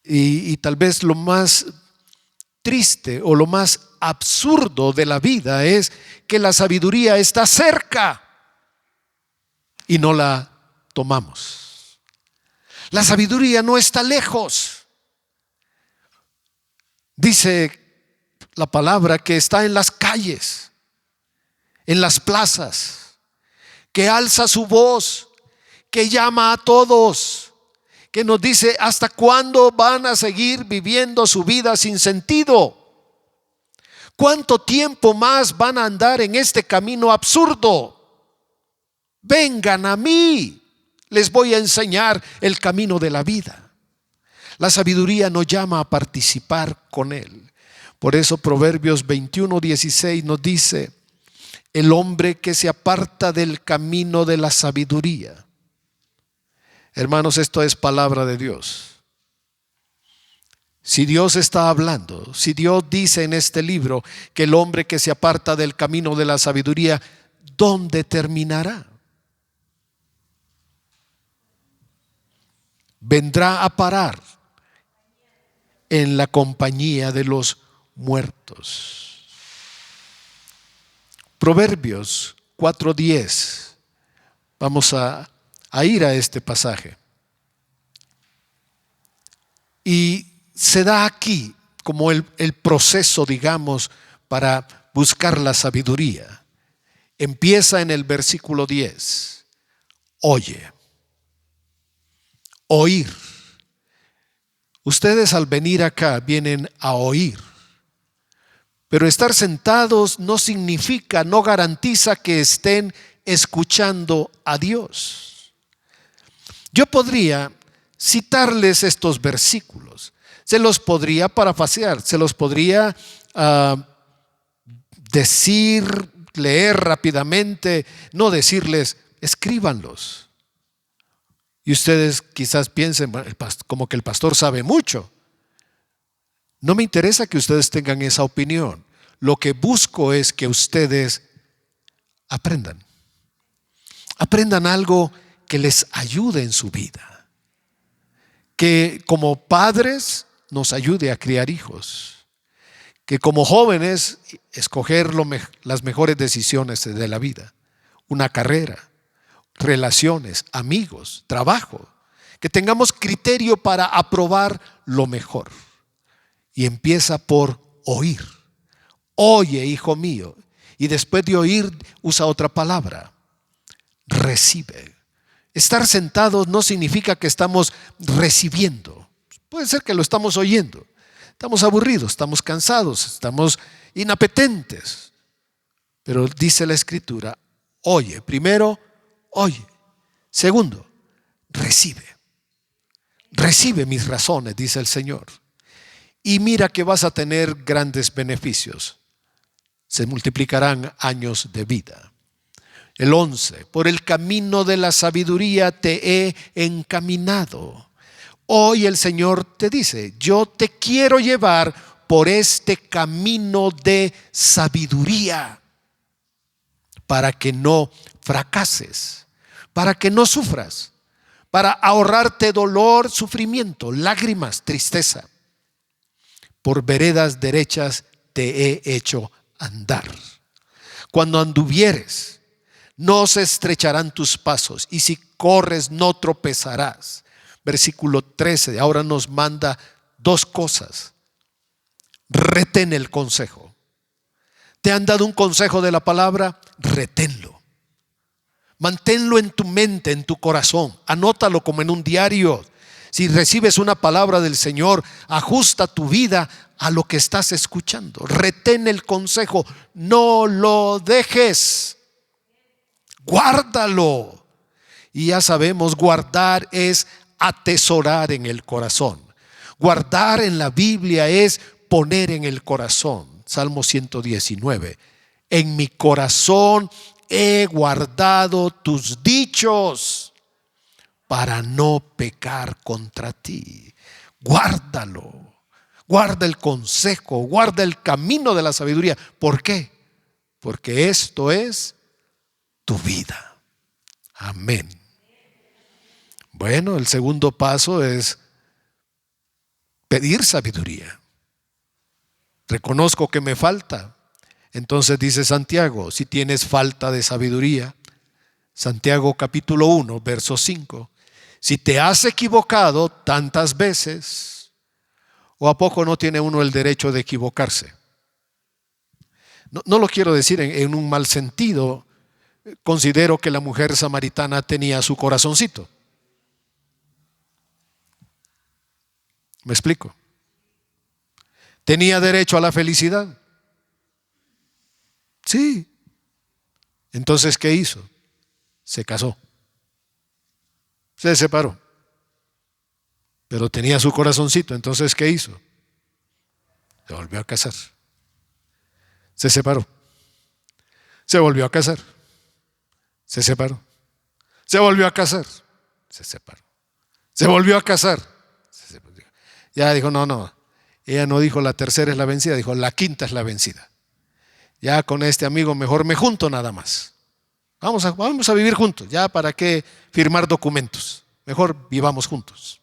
Y tal vez lo más triste o lo más absurdo de la vida es que la sabiduría está cerca y no la tomamos. La sabiduría no está lejos. Dice la palabra que está en las calles, en las plazas, que alza su voz, que llama a todos, que nos dice hasta cuándo van a seguir viviendo su vida sin sentido. ¿Cuánto tiempo más van a andar en este camino absurdo? Vengan a mí, les voy a enseñar el camino de la vida. La sabiduría nos llama a participar con él. Por eso Proverbios 21:16 nos dice, el hombre que se aparta del camino de la sabiduría. Hermanos, esto es palabra de Dios. Si Dios está hablando, si Dios dice en este libro que el hombre que se aparta del camino de la sabiduría, ¿dónde terminará? Vendrá a parar en la compañía de los muertos. Proverbios 4:10, Vamos a ir a este pasaje. Y se da aquí como el proceso, digamos, para buscar la sabiduría. Empieza en el versículo 10. Oye, oír. Ustedes al venir acá vienen a oír. Pero estar sentados no significa, no garantiza que estén escuchando a Dios. Yo podría citarles estos versículos. Se los podría parafrasear, se los podría decir, leer rápidamente, no decirles, escríbanlos. Y ustedes quizás piensen, como que el pastor sabe mucho. No me interesa que ustedes tengan esa opinión. Lo que busco es que ustedes aprendan. Aprendan algo que les ayude en su vida. Que como padres nos ayude a criar hijos. Que como jóvenes escoger las mejores decisiones de la vida. Una carrera, relaciones, amigos, trabajo. Que tengamos criterio para aprobar lo mejor. Y empieza por oír. Oye, hijo mío. Y después de oír usa otra palabra. Recibe. Estar sentados no significa que estamos recibiendo. Puede ser que lo estamos oyendo. Estamos aburridos, estamos cansados, estamos inapetentes. Pero dice la Escritura, oye. Primero, oye. Segundo, recibe. Recibe mis razones, dice el Señor. Y mira que vas a tener grandes beneficios. Se multiplicarán años de vida. El 11, por el camino de la sabiduría te he encaminado. Hoy el Señor te dice, yo te quiero llevar por este camino de sabiduría para que no fracases, para que no sufras, para ahorrarte dolor, sufrimiento, lágrimas, tristeza. Por veredas derechas te he hecho andar. Cuando anduvieres, no se estrecharán tus pasos, y si corres, no tropezarás. Versículo 13, ahora nos manda dos cosas. Retén el consejo. ¿Te han dado un consejo de la palabra? Reténlo. Manténlo en tu mente, en tu corazón. Anótalo como en un diario. Si recibes una palabra del Señor, ajusta tu vida a lo que estás escuchando. Retén el consejo, no lo dejes. Guárdalo. Y ya sabemos, guardar es atesorar en el corazón. Guardar en la Biblia es poner en el corazón. Salmo 119. En mi corazón he guardado tus dichos para no pecar contra ti. Guárdalo. Guarda el consejo, guarda el camino de la sabiduría. ¿Por qué? Porque esto es tu vida. Amén. Bueno, el segundo paso es pedir sabiduría. Reconozco que me falta. Entonces dice Santiago, si tienes falta de sabiduría, Santiago capítulo 1, verso 5. Si te has equivocado tantas veces, ¿o a poco no tiene uno el derecho de equivocarse? No lo quiero decir en un mal sentido. Considero que la mujer samaritana tenía su corazoncito. ¿Me explico? ¿Tenía derecho a la felicidad? Sí. Entonces, ¿qué hizo? Se casó. Se separó. Pero tenía su corazoncito. Entonces, ¿qué hizo? Se volvió a casar. Se separó. Se volvió a casar. Se separó. Se volvió a casar. Se separó. Se volvió a casar. Se separó. Ya dijo, no. Ella no dijo la tercera es la vencida, dijo la quinta es la vencida. Ya con este amigo mejor me junto nada más. Vamos a vivir juntos. Ya para qué firmar documentos. Mejor vivamos juntos.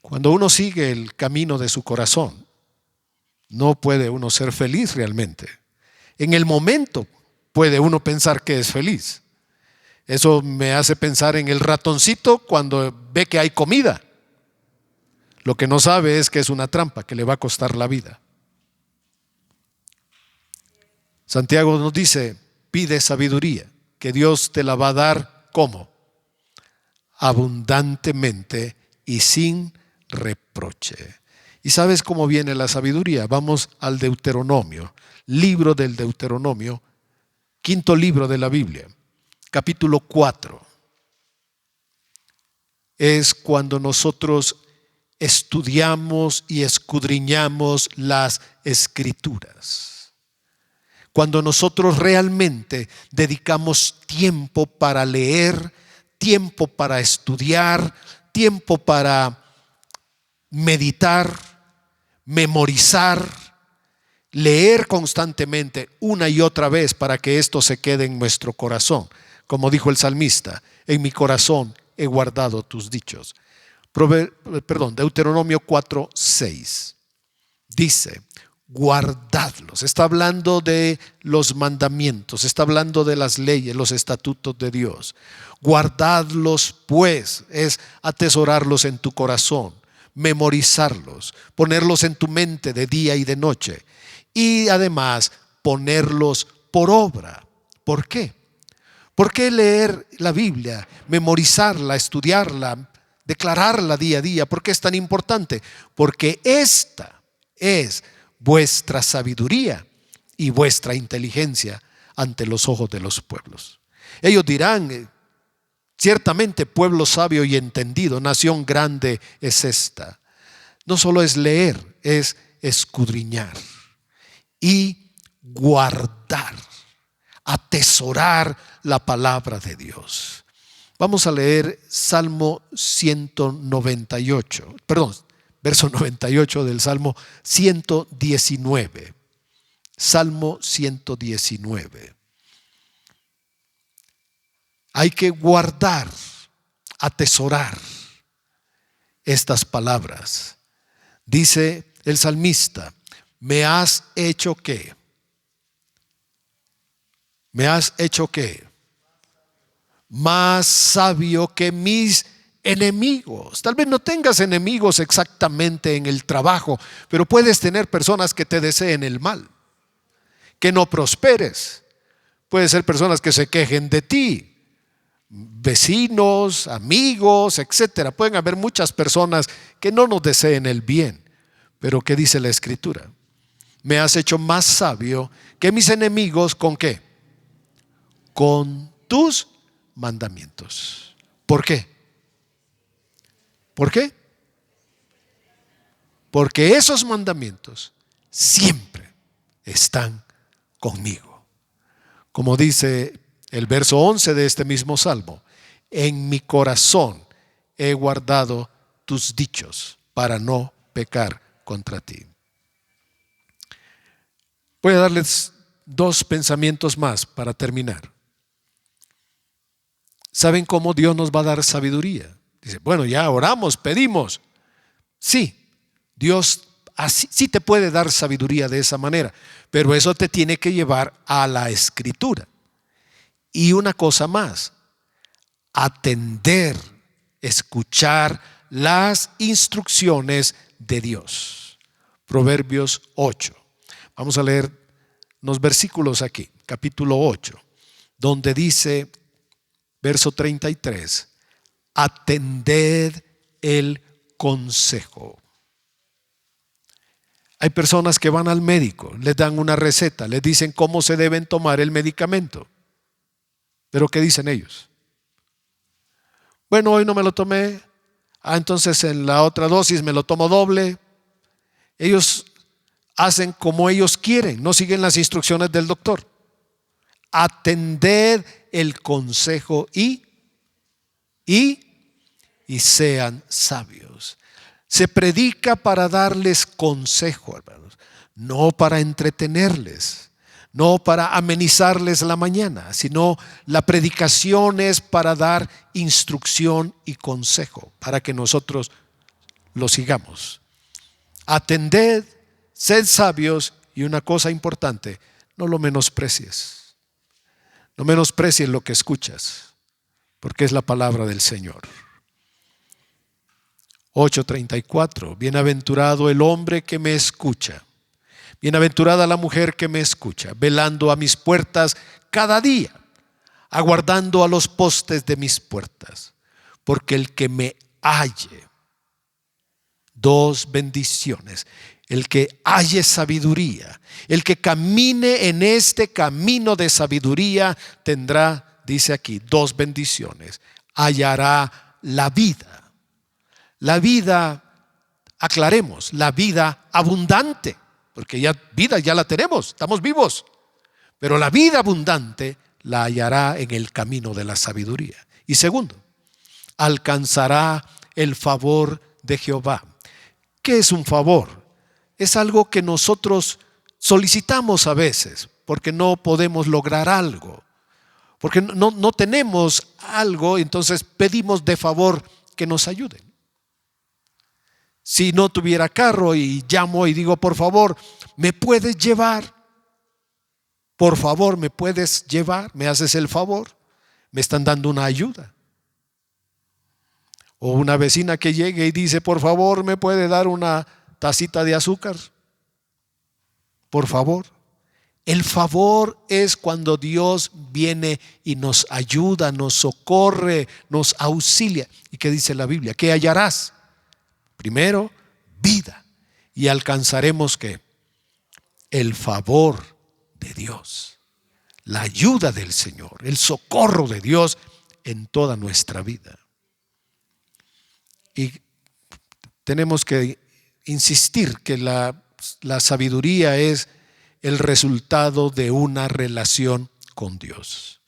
Cuando uno sigue el camino de su corazón, no puede uno ser feliz realmente. En el momento puede uno pensar que es feliz, Eso me hace pensar en el ratoncito cuando ve que hay comida. Lo que no sabe es que es una trampa que le va a costar la vida. Santiago nos dice, pide sabiduría, que Dios te la va a dar, ¿cómo? Abundantemente y sin reproche. ¿Y sabes cómo viene la sabiduría? Vamos al Deuteronomio, libro del Deuteronomio, quinto libro de la Biblia, capítulo 4. Es cuando nosotros estudiamos y escudriñamos las Escrituras. Cuando nosotros realmente dedicamos tiempo para leer, tiempo para estudiar, tiempo para meditar, memorizar, leer constantemente una y otra vez para que esto se quede en nuestro corazón. Como dijo el salmista, en mi corazón he guardado tus dichos. Deuteronomio 4:6 dice, guardadlos. Está hablando de los mandamientos, está hablando de las leyes, los estatutos de Dios. Guardadlos pues, es atesorarlos en tu corazón, memorizarlos, ponerlos en tu mente de día y de noche y además ponerlos por obra. ¿Por qué? ¿Por qué leer la Biblia, memorizarla, estudiarla, declararla día a día? ¿Por qué es tan importante? Porque esta es vuestra sabiduría y vuestra inteligencia ante los ojos de los pueblos. Ellos dirán, ciertamente pueblo sabio y entendido, nación grande es esta. No solo es leer, es escudriñar y guardar, atesorar la palabra de Dios. Vamos a leer Salmo 198, verso 98 del Salmo 119. Salmo 119. Hay que guardar, atesorar estas palabras. Dice el salmista, ¿me has hecho qué? ¿Me has hecho qué? Más sabio que mis enemigos. Tal vez no tengas enemigos exactamente en el trabajo, pero puedes tener personas que te deseen el mal, que no prosperes. Puede ser personas que se quejen de ti, vecinos, amigos, etcétera. Pueden haber muchas personas que no nos deseen el bien. Pero ¿qué dice la Escritura? Me has hecho más sabio que mis enemigos, ¿con qué? Con tus mandamientos. ¿Por qué? ¿Por qué? Porque esos mandamientos siempre están conmigo. Como dice el verso 11 de este mismo salmo, en mi corazón he guardado tus dichos para no pecar contra ti. Voy a darles dos pensamientos más para terminar. ¿Saben cómo Dios nos va a dar sabiduría? Dice, bueno, ya oramos, pedimos. Sí, Dios así, sí te puede dar sabiduría de esa manera, pero eso te tiene que llevar a la Escritura. Y una cosa más, atender, escuchar las instrucciones de Dios. Proverbios 8. Vamos a leer unos versículos aquí, capítulo 8, donde dice, verso 33, atended el consejo. Hay personas que van al médico, les dan una receta, les dicen cómo se deben tomar el medicamento. Pero ¿qué dicen ellos? Bueno, hoy no me lo tomé, entonces en la otra dosis me lo tomo doble. Ellos hacen como ellos quieren, no siguen las instrucciones del doctor. Atended el consejo y sean sabios. Se predica para darles consejo, hermanos, no para entretenerles, no para amenizarles la mañana, sino la predicación es para dar instrucción y consejo, para que nosotros lo sigamos. Atended, sed sabios, y una cosa importante, no lo menosprecies. No menosprecies lo que escuchas. porque es la palabra del Señor. 8:34, bienaventurado el hombre que me escucha, bienaventurada la mujer que me escucha, velando a mis puertas cada día, aguardando a los postes de mis puertas, porque el que me halle, dos bendiciones, el que halle sabiduría, el que camine en este camino de sabiduría tendrá, dice aquí, dos bendiciones: hallará la vida, aclaremos, la vida abundante, porque ya vida ya la tenemos, estamos vivos, pero la vida abundante la hallará en el camino de la sabiduría. Y segundo, alcanzará el favor de Jehová. ¿Qué es un favor? Es algo que nosotros solicitamos a veces porque no podemos lograr algo, porque no tenemos algo, entonces pedimos de favor que nos ayuden. Si no tuviera carro y llamo y digo, por favor, ¿me puedes llevar? Por favor, ¿me puedes llevar? ¿Me haces el favor? Me están dando una ayuda. O una vecina que llegue y dice, por favor, ¿me puede dar una tacita de azúcar? Por favor. El favor es cuando Dios viene y nos ayuda, nos socorre, nos auxilia. ¿Y qué dice la Biblia? ¿Qué hallarás? Primero, vida. Y alcanzaremos ¿qué? El favor de Dios, la ayuda del Señor, el socorro de Dios en toda nuestra vida. Y tenemos que insistir que la sabiduría es el resultado de una relación con Dios.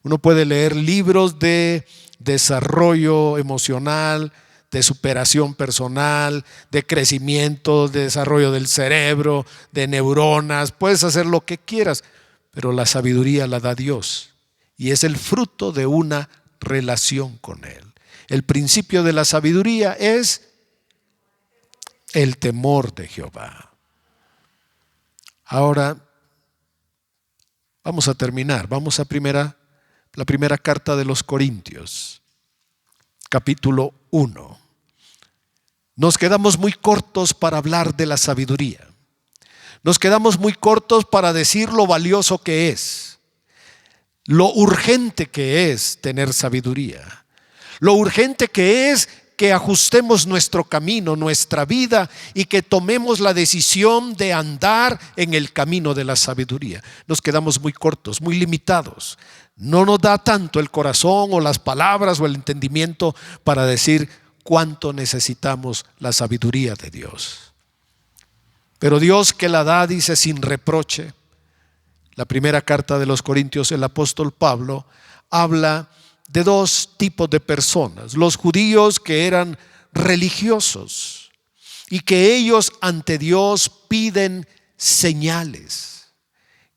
Uno puede leer libros de desarrollo emocional, de superación personal, de crecimiento, de desarrollo del cerebro, de neuronas. Puedes hacer lo que quieras, pero la sabiduría la da Dios y es el fruto de una relación con Él. El principio de la sabiduría es el temor de Jehová. Ahora vamos a terminar. Vamos a la primera carta de los Corintios, capítulo 1. Nos quedamos muy cortos para hablar de la sabiduría. Nos quedamos muy cortos para decir lo valioso que es, lo urgente que es tener sabiduría, lo urgente que es que ajustemos nuestro camino, nuestra vida, y que tomemos la decisión de andar en el camino de la sabiduría. Nos quedamos muy cortos, muy limitados. No nos da tanto el corazón o las palabras o el entendimiento para decir cuánto necesitamos la sabiduría de Dios. Pero Dios que la da, dice, sin reproche. La primera carta de los Corintios, el apóstol Pablo habla de dos tipos de personas: los judíos que eran religiosos y que ellos ante Dios piden señales,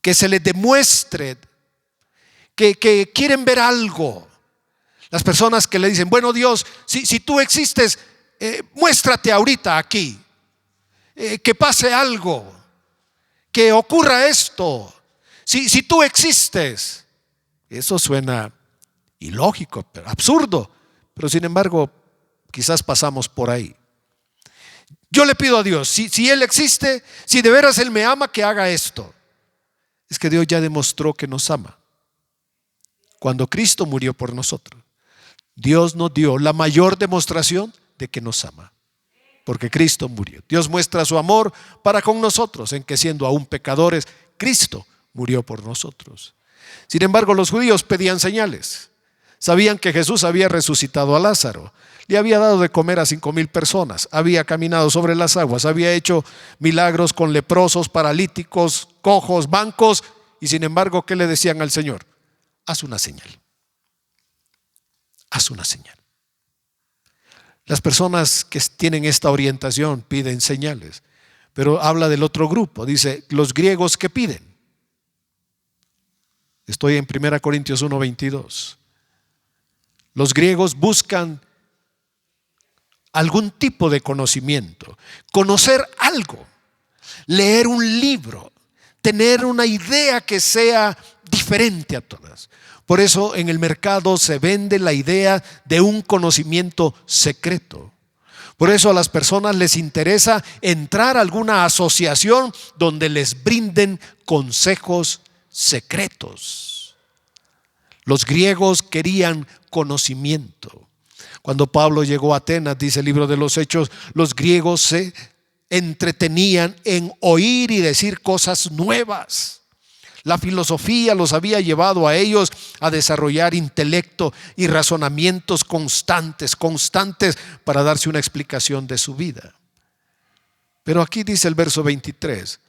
que se les demuestre, que quieren ver algo. Las personas que le dicen, bueno Dios, si tú existes, muéstrate ahorita aquí, que pase algo, que ocurra esto, si tú existes. Eso suena ilógico, absurdo, pero sin embargo quizás pasamos por ahí. Yo le pido a Dios, si Él existe, si de veras Él me ama, que haga esto. Es que Dios ya demostró que nos ama cuando Cristo murió por nosotros. Dios nos dio la mayor demostración de que nos ama, porque Cristo murió. Dios muestra su amor para con nosotros en que, siendo aún pecadores, Cristo murió por nosotros. Sin embargo, los judíos pedían señales. Sabían que Jesús había resucitado a Lázaro, le había dado de comer a 5,000 personas, había caminado sobre las aguas, había hecho milagros con leprosos, paralíticos, cojos, mancos, y sin embargo, ¿qué le decían al Señor? Haz una señal. Haz una señal. Las personas que tienen esta orientación piden señales, pero habla del otro grupo. Dice, los griegos que piden. Estoy en 1 Corintios 1:22. Los griegos buscan algún tipo de conocimiento, conocer algo, leer un libro, tener una idea que sea diferente a todas. Por eso en el mercado se vende la idea de un conocimiento secreto. Por eso a las personas les interesa entrar a alguna asociación donde les brinden consejos secretos. Los griegos querían conocimiento. Cuando Pablo llegó a Atenas, dice el libro de los Hechos, los griegos se entretenían en oír y decir cosas nuevas. La filosofía los había llevado a ellos a desarrollar intelecto y razonamientos constantes para darse una explicación de su vida. Pero aquí dice el verso 23,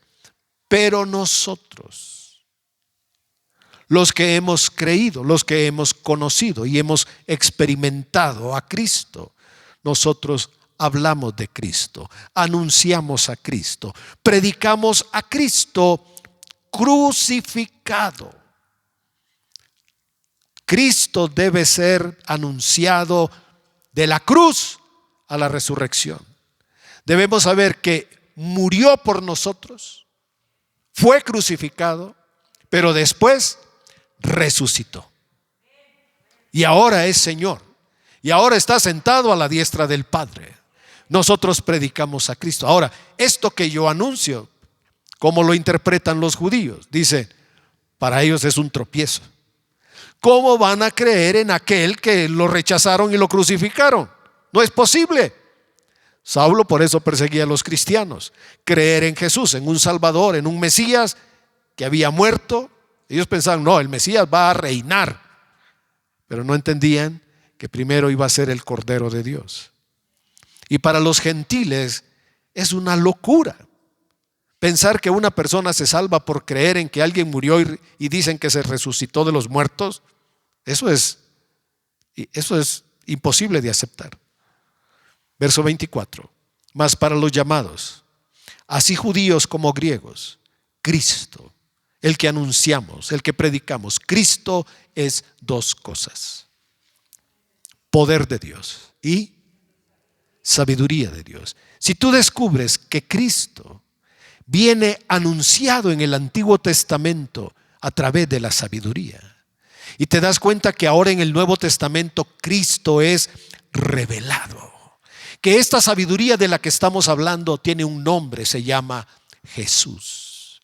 pero nosotros, los que hemos creído, los que hemos conocido y hemos experimentado a Cristo, nosotros hablamos de Cristo, anunciamos a Cristo, predicamos a Cristo crucificado. Cristo debe ser anunciado de la cruz a la resurrección. Debemos saber que murió por nosotros, fue crucificado, pero después resucitó. Y ahora es Señor. Y ahora está sentado a la diestra del Padre. Nosotros predicamos a Cristo. Ahora, esto que yo anuncio, ¿cómo lo interpretan los judíos? Dice, para ellos es un tropiezo. ¿Cómo van a creer en aquel que lo rechazaron y lo crucificaron? No es posible. Saulo por eso perseguía a los cristianos. Creer en Jesús, en un Salvador, en un Mesías que había muerto. Ellos pensaban, no, el Mesías va a reinar. Pero no entendían que primero iba a ser el Cordero de Dios. Y para los gentiles es una locura pensar que una persona se salva por creer en que alguien murió y dicen que se resucitó de los muertos. Eso es imposible de aceptar. Verso 24. Mas para los llamados, así judíos como griegos, Cristo, el que anunciamos, el que predicamos, Cristo es dos cosas: poder de Dios y sabiduría de Dios. Si tú descubres que Cristo viene anunciado en el Antiguo Testamento a través de la sabiduría, y te das cuenta que ahora en el Nuevo Testamento Cristo es revelado, que esta sabiduría de la que estamos hablando tiene un nombre, se llama Jesús,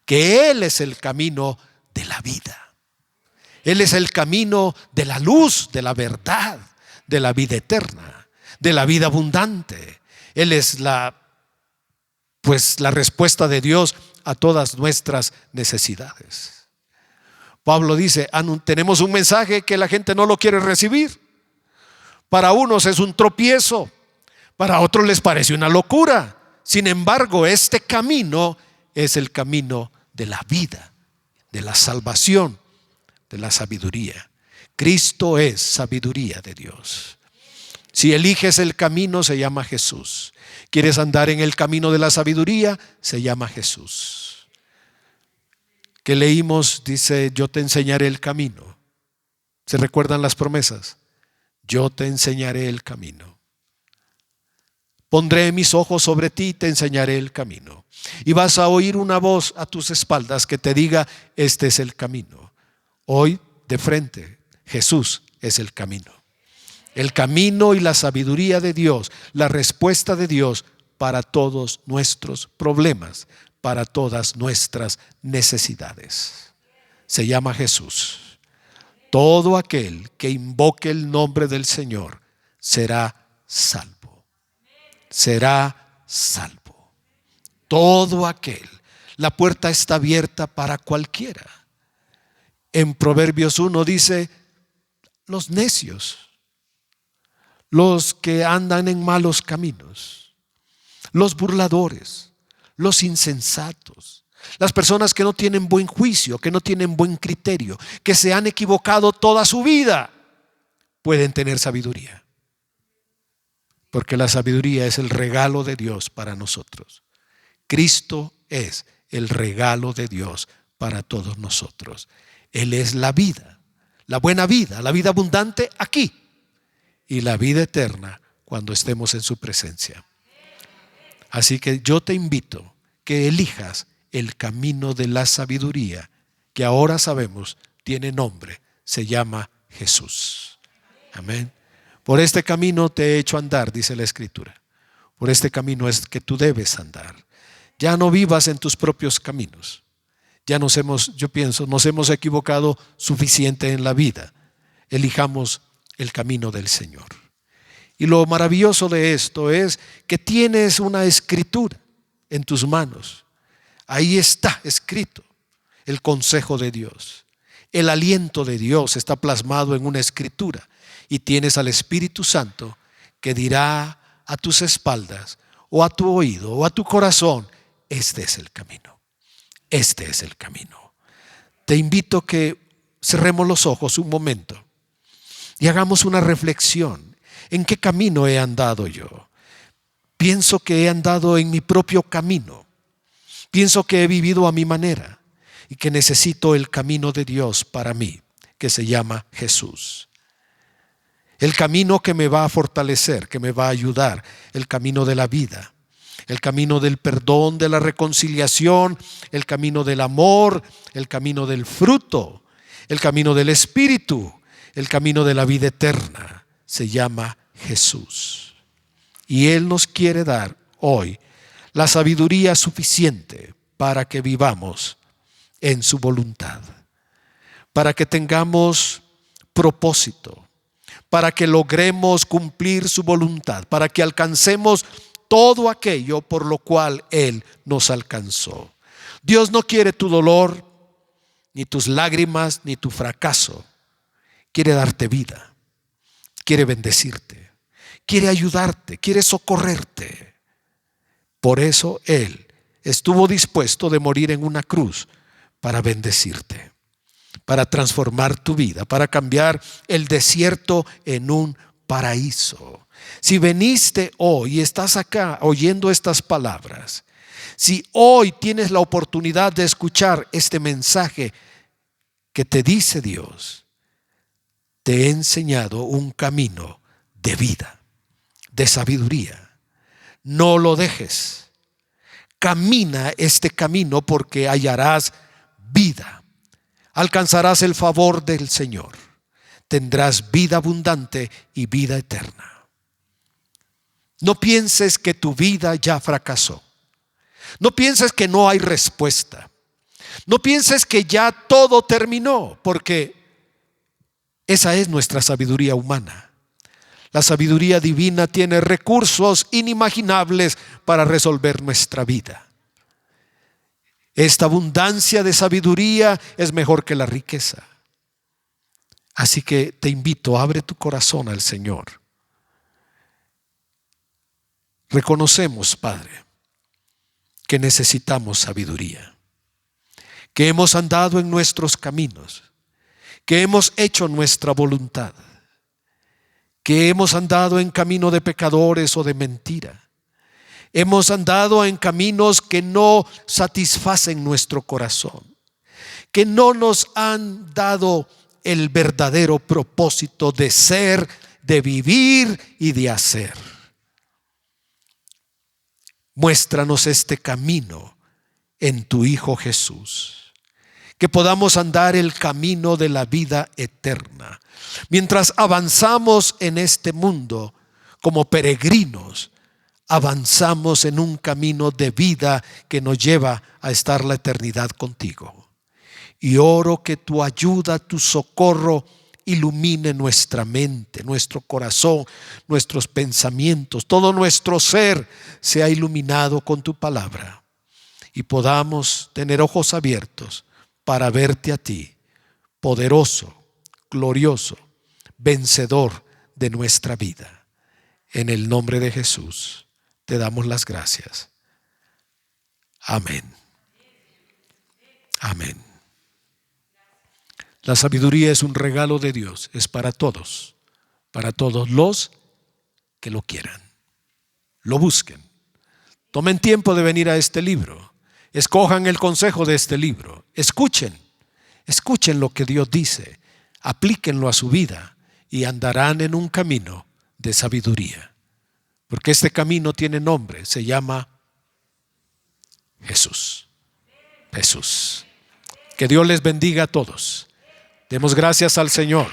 que Él es el camino de la vida, Él es el camino de la luz, de la verdad, de la vida eterna, de la vida abundante. Él es la respuesta de Dios a todas nuestras necesidades. Pablo dice, tenemos un mensaje que la gente no lo quiere recibir. Para unos es un tropiezo, para otros les parece una locura. Sin embargo, este camino es el camino de la vida, de la salvación, de la sabiduría. Cristo es sabiduría de Dios. Si eliges el camino, se llama Jesús. ¿Quieres andar en el camino de la sabiduría? Se llama Jesús. Que leímos, dice, yo te enseñaré el camino. ¿Se recuerdan las promesas? Yo te enseñaré el camino. Pondré mis ojos sobre ti y te enseñaré el camino. Y vas a oír una voz a tus espaldas que te diga, este es el camino. Hoy, de frente, Jesús es el camino. El camino y la sabiduría de Dios, la respuesta de Dios para todos nuestros problemas, para todas nuestras necesidades. Se llama Jesús. Todo aquel que invoque el nombre del Señor será salvo. Será salvo. Todo aquel. La puerta está abierta para cualquiera. En Proverbios 1 dice, los necios, los que andan en malos caminos, los burladores, los insensatos, las personas que no tienen buen juicio, que no tienen buen criterio, que se han equivocado toda su vida, pueden tener sabiduría. Porque la sabiduría es el regalo de Dios para nosotros. Cristo es el regalo de Dios para todos nosotros. Él es la vida, la buena vida, la vida abundante aquí. Y la vida eterna cuando estemos en su presencia. Así que yo te invito que elijas el camino de la sabiduría, que ahora sabemos tiene nombre, se llama Jesús. Amén. Por este camino te he hecho andar, dice la Escritura. Por este camino es que tú debes andar. Ya no vivas en tus propios caminos. Ya yo pienso, nos hemos equivocado suficiente en la vida. Elijamos el camino del Señor. Y lo maravilloso de esto es que tienes una escritura en tus manos. Ahí está escrito el consejo de Dios. El aliento de Dios está plasmado en una escritura. Y tienes al Espíritu Santo que dirá a tus espaldas, o a tu oído, o a tu corazón: este es el camino. Este es el camino. Te invito a que cerremos los ojos un momento y hagamos una reflexión. ¿En qué camino he andado yo? Pienso que he andado en mi propio camino. Pienso que he vivido a mi manera y que necesito el camino de Dios para mí, que se llama Jesús. El camino que me va a fortalecer, que me va a ayudar, el camino de la vida, el camino del perdón, de la reconciliación, el camino del amor, el camino del fruto, el camino del Espíritu, el camino de la vida eterna, se llama Jesús. Y Él nos quiere dar hoy la sabiduría suficiente para que vivamos en su voluntad, para que tengamos propósito, para que logremos cumplir su voluntad, para que alcancemos todo aquello por lo cual Él nos alcanzó. Dios no quiere tu dolor, ni tus lágrimas, ni tu fracaso. Quiere darte vida, quiere bendecirte, quiere ayudarte, quiere socorrerte. Por eso Él estuvo dispuesto de morir en una cruz para bendecirte, para transformar tu vida, para cambiar el desierto en un paraíso. Si veniste hoy y estás acá oyendo estas palabras, si hoy tienes la oportunidad de escuchar este mensaje que te dice Dios, te he enseñado un camino de vida, de sabiduría. No lo dejes. Camina este camino porque hallarás vida. Alcanzarás el favor del Señor. Tendrás vida abundante y vida eterna. No pienses que tu vida ya fracasó. No pienses que no hay respuesta. No pienses que ya todo terminó, porque esa es nuestra sabiduría humana. La sabiduría divina tiene recursos inimaginables para resolver nuestra vida. Esta abundancia de sabiduría es mejor que la riqueza. Así que te invito, abre tu corazón al Señor. Reconocemos, Padre, que necesitamos sabiduría, que hemos andado en nuestros caminos, que hemos hecho nuestra voluntad, que hemos andado en camino de pecadores o de mentira. Hemos andado en caminos que no satisfacen nuestro corazón, que no nos han dado el verdadero propósito de ser, de vivir y de hacer. Muéstranos este camino en tu Hijo Jesús, que podamos andar el camino de la vida eterna. Mientras avanzamos en este mundo como peregrinos, avanzamos en un camino de vida que nos lleva a estar la eternidad contigo. Y oro que tu ayuda, tu socorro ilumine nuestra mente, nuestro corazón, nuestros pensamientos, todo nuestro ser sea iluminado con tu palabra y podamos tener ojos abiertos para verte a ti, poderoso, glorioso, vencedor de nuestra vida. En el nombre de Jesús te damos las gracias. Amén. Amén. La sabiduría es un regalo de Dios, es para todos los que lo quieran, lo busquen. Tomen tiempo de venir a este libro, escojan el consejo de este libro, escuchen lo que Dios dice, aplíquenlo a su vida y andarán en un camino de sabiduría, porque este camino tiene nombre, se llama Jesús. Jesús. Que Dios les bendiga a todos. Demos gracias al Señor.